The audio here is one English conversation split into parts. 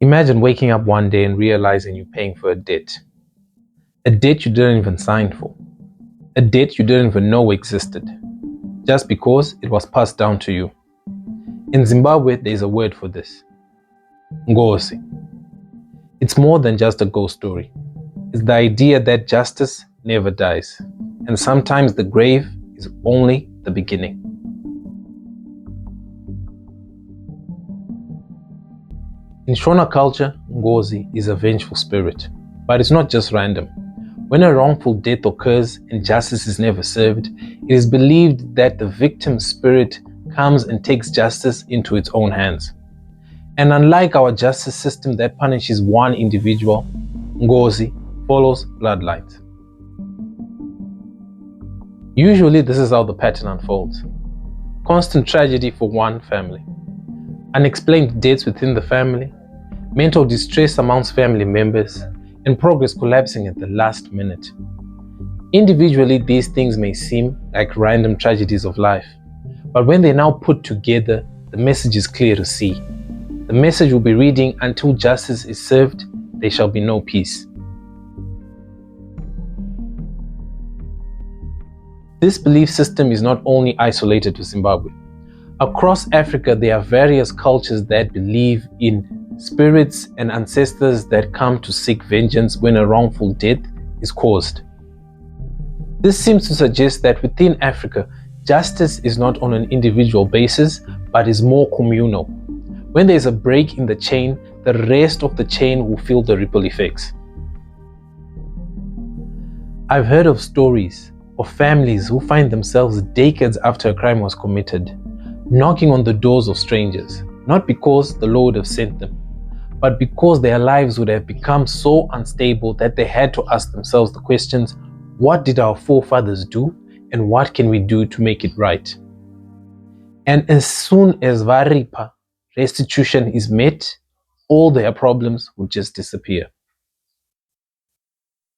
Imagine waking up one day and realizing you're paying for a debt you didn't even sign for, a debt you didn't even know existed, just because it was passed down to you. In Zimbabwe, there's a word for this: Ngozi. It's more than just a ghost story. It's the idea that justice never dies, and sometimes the grave is only the beginning. In Shona culture, Ngozi is a vengeful spirit, but it's not just random. When a wrongful death occurs and justice is never served, it is believed that the victim's spirit comes and takes justice into its own hands. And unlike our justice system that punishes one individual, Ngozi follows bloodlines. Usually this is how the pattern unfolds. Constant tragedy for one family, unexplained deaths within the family, mental distress amongst family members, and progress collapsing at the last minute. Individually, these things may seem like random tragedies of life, but when they're now put together, the message is clear to see. The message will be reading, until justice is served, there shall be no peace. This belief system is not only isolated to Zimbabwe. Across Africa, there are various cultures that believe in spirits and ancestors that come to seek vengeance when a wrongful death is caused. This seems to suggest that within Africa, justice is not on an individual basis, but is more communal. When there is a break in the chain, the rest of the chain will feel the ripple effects. I've heard of stories of families who find themselves decades after a crime was committed, knocking on the doors of strangers, not because the Lord have sent them, but because their lives would have become so unstable that they had to ask themselves the questions: what did our forefathers do, and what can we do to make it right? And as soon as kuripa, restitution, is met, all their problems will just disappear.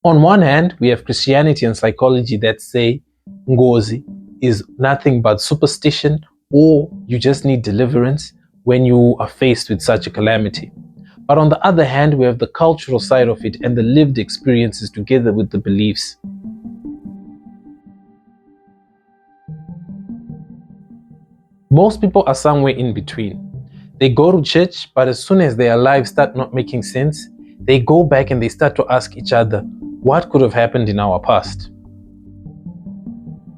On one hand, we have Christianity and psychology that say Ngozi is nothing but superstition, or you just need deliverance when you are faced with such a calamity. But on the other hand, we have the cultural side of it and the lived experiences together with the beliefs. Most people are somewhere in between. They go to church, but as soon as their lives start not making sense, they go back and they start to ask each other, what could have happened in our past?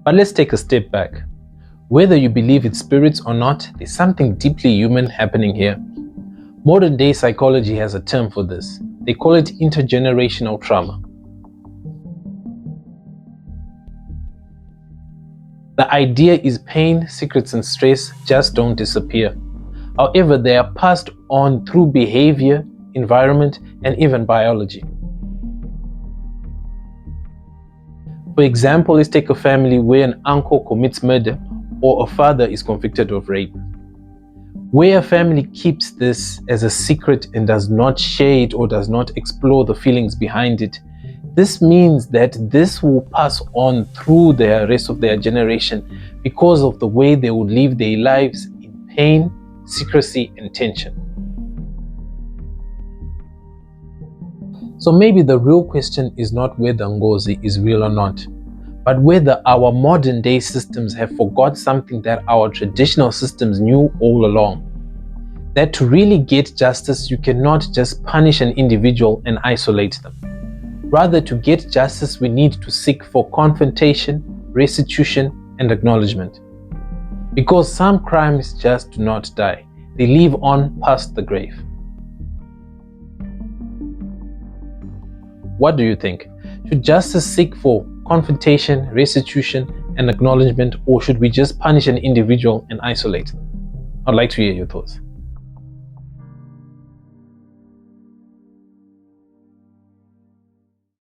But let's take a step back. Whether you believe it's spirits or not, there's something deeply human happening here. Modern day psychology has a term for this. They call it intergenerational trauma. The idea is pain, secrets, and stress just don't disappear. However, they are passed on through behavior, environment, and even biology. For example, let's take a family where an uncle commits murder or a father is convicted of rape. Where a family keeps this as a secret and does not share it or does not explore the feelings behind it, this means that this will pass on through the rest of their generation because of the way they will live their lives in pain, secrecy, and tension. So maybe the real question is not whether Ngozi is real or not, but whether our modern day systems have forgot something that our traditional systems knew all along. That to really get justice, you cannot just punish an individual and isolate them. Rather, to get justice, we need to seek for confrontation, restitution, and acknowledgement. Because some crimes just do not die. They live on past the grave. What do you think? Should justice seek for confrontation, restitution, and acknowledgement, or should we just punish an individual and isolate them? I'd like to hear your thoughts.